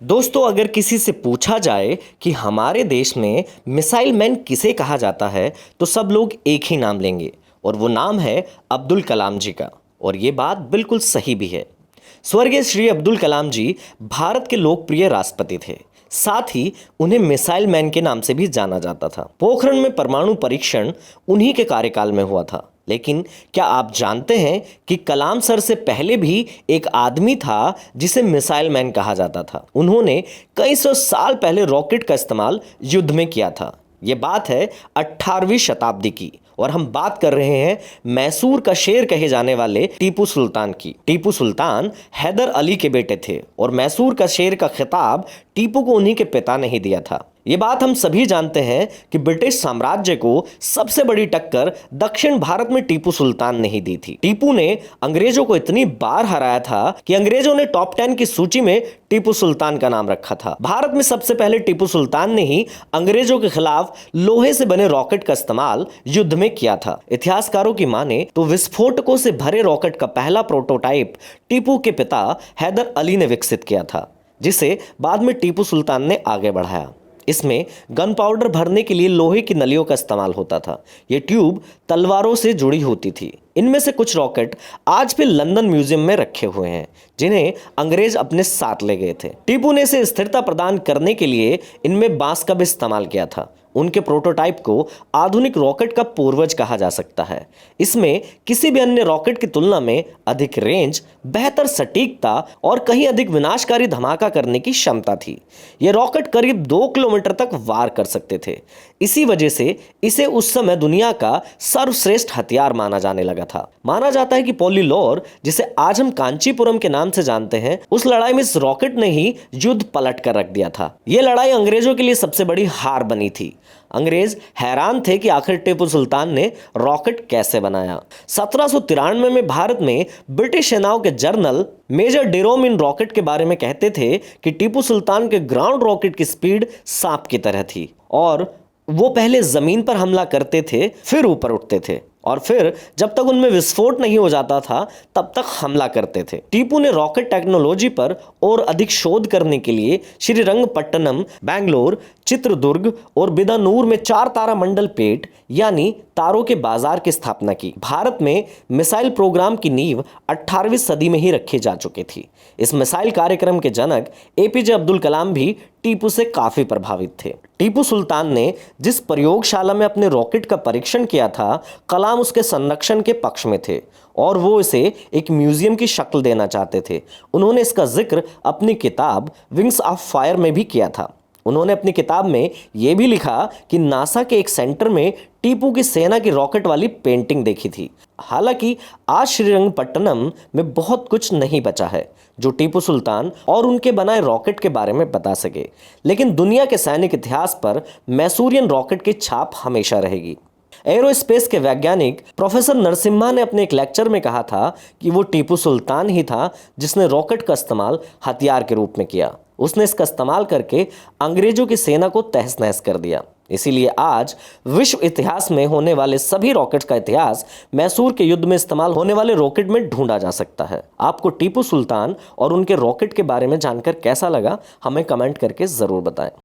दोस्तों, अगर किसी से पूछा जाए कि हमारे देश में मिसाइल मैन किसे कहा जाता है तो सब लोग एक ही नाम लेंगे और वो नाम है अब्दुल कलाम जी का। और ये बात बिल्कुल सही भी है। स्वर्गीय श्री अब्दुल कलाम जी भारत के लोकप्रिय राष्ट्रपति थे। साथ ही उन्हें मिसाइल मैन के नाम से भी जाना जाता था। पोखरण में परमाणु परीक्षण उन्हीं के कार्यकाल में हुआ था। लेकिन क्या आप जानते हैं कि कलाम सर से पहले भी एक आदमी था जिसे मिसाइल मैन कहा जाता था। उन्होंने कई सौ साल पहले रॉकेट का इस्तेमाल युद्ध में किया था। ये बात है 18वीं शताब्दी की और हम बात कर रहे हैं मैसूर का शेर कहे जाने वाले टीपू सुल्तान की। टीपू सुल्तान हैदर अली के बेटे थे और मैसूर का शेर का खिताब टीपू को उन्हीं के पिता ने ही दिया था। ये बात हम सभी जानते हैं कि ब्रिटिश साम्राज्य को सबसे बड़ी टक्कर दक्षिण भारत में टीपू सुल्तान ने ही दी थी। टीपू ने अंग्रेजों को इतनी बार हराया था कि अंग्रेजों ने टॉप 10 की सूची में टीपू सुल्तान का नाम रखा था। भारत में सबसे पहले टीपू सुल्तान ने ही अंग्रेजों के खिलाफ लोहे से बने रॉकेट का इस्तेमाल युद्ध में किया था। इतिहासकारों की माने तो विस्फोटकों से भरे रॉकेट का पहला प्रोटोटाइप टीपू के पिता हैदर अली ने विकसित किया था, जिसे बाद में टीपू सुल्तान ने आगे बढ़ाया। इसमें गन पाउडर भरने के लिए लोहे की नलियों का इस्तेमाल होता था। ये ट्यूब तलवारों से जुड़ी होती थी। इनमें से कुछ रॉकेट आज भी लंदन म्यूजियम में रखे हुए हैं, जिन्हें अंग्रेज अपने साथ ले गए थे। टीपू ने इसे स्थिरता प्रदान करने के लिए इनमें बांस का भी इस्तेमाल किया था। उनके प्रोटोटाइप को आधुनिक रॉकेट का पूर्वज कहा जा सकता है। इसमें किसी भी अन्य रॉकेट की तुलना में अधिक रेंज, बेहतर सटीकता और कहीं अधिक विनाशकारी धमाका करने की क्षमता थी। यह रॉकेट करीब 2 किलोमीटर तक वार कर सकते थे। इसी वजह से इसे उस समय दुनिया का सर्वश्रेष्ठ हथियार माना जाने लगा था। माना जाता है कि पोलीलोर, जिसे आज हम कांचीपुरम के नाम से जानते हैं, उस लड़ाई में इस रॉकेट ने ही युद्ध पलट कर रख दिया था। यह लड़ाई अंग्रेजों के लिए सबसे बड़ी हार बनी थी। अंग्रेज हैरान थे कि आखिर टीपू सुल्तान ने रॉकेट कैसे बनाया। 1793 में भारत में ब्रिटिश सेनाओं के जनरल मेजर डेरोम इन रॉकेट के बारे में कहते थे कि टीपू सुल्तान के ग्राउंड रॉकेट की स्पीड सांप की तरह थी और वो पहले जमीन पर हमला करते थे, फिर ऊपर उठते थे और फिर जब तक उनमें विस्फोट नहीं हो जाता था तब तक हमला करते थे। टीपू ने रॉकेट टेक्नोलॉजी पर और अधिक शोध करने के लिए श्रीरंगपट्टनम, बैंगलोर, चित्रदुर्ग और बिदानूर में 4 तारा मंडल पेट यानी तारों के बाजार की स्थापना की। भारत में मिसाइल प्रोग्राम की नींव 18वीं सदी में ही रखी जा चुकी थी। इस मिसाइल कार्यक्रम के जनक एपीजे अब्दुल कलाम भी टीपू से काफी प्रभावित थे। टीपू सुल्तान ने जिस प्रयोगशाला में अपने रॉकेट का परीक्षण किया था, कलाम उसके संरक्षण के पक्ष में थे और वो इसे एक म्यूजियम की शक्ल देना चाहते थे। उन्होंने इसका जिक्र अपनी किताब विंग्स ऑफ फायर में भी किया था। उन्होंने अपनी किताब में यह भी लिखा कि नासा के एक सेंटर में टीपू की सेना की रॉकेट वाली पेंटिंग देखी थी। हालांकि आज श्रीरंगपट्टनम में बहुत कुछ नहीं बचा है जो टीपू सुल्तान और उनके बनाए रॉकेट के बारे में बता सके, लेकिन दुनिया के सैनिक इतिहास पर मैसूरियन रॉकेट की छाप हमेशा रहेगी। एरोस्पेस के वैज्ञानिक प्रोफेसर नरसिम्हा ने अपने एक लेक्चर में कहा था कि वो टीपू सुल्तान ही था जिसने रॉकेट का इस्तेमाल हथियार के रूप में किया। उसने इसका इस्तेमाल करके अंग्रेजों की सेना को तहस नहस कर दिया। इसीलिए आज विश्व इतिहास में होने वाले सभी रॉकेट्स का इतिहास मैसूर के युद्ध में इस्तेमाल होने वाले रॉकेट में ढूंढा जा सकता है। आपको टीपू सुल्तान और उनके रॉकेट के बारे में जानकर कैसा लगा, हमें कमेंट करके जरूर बताएं।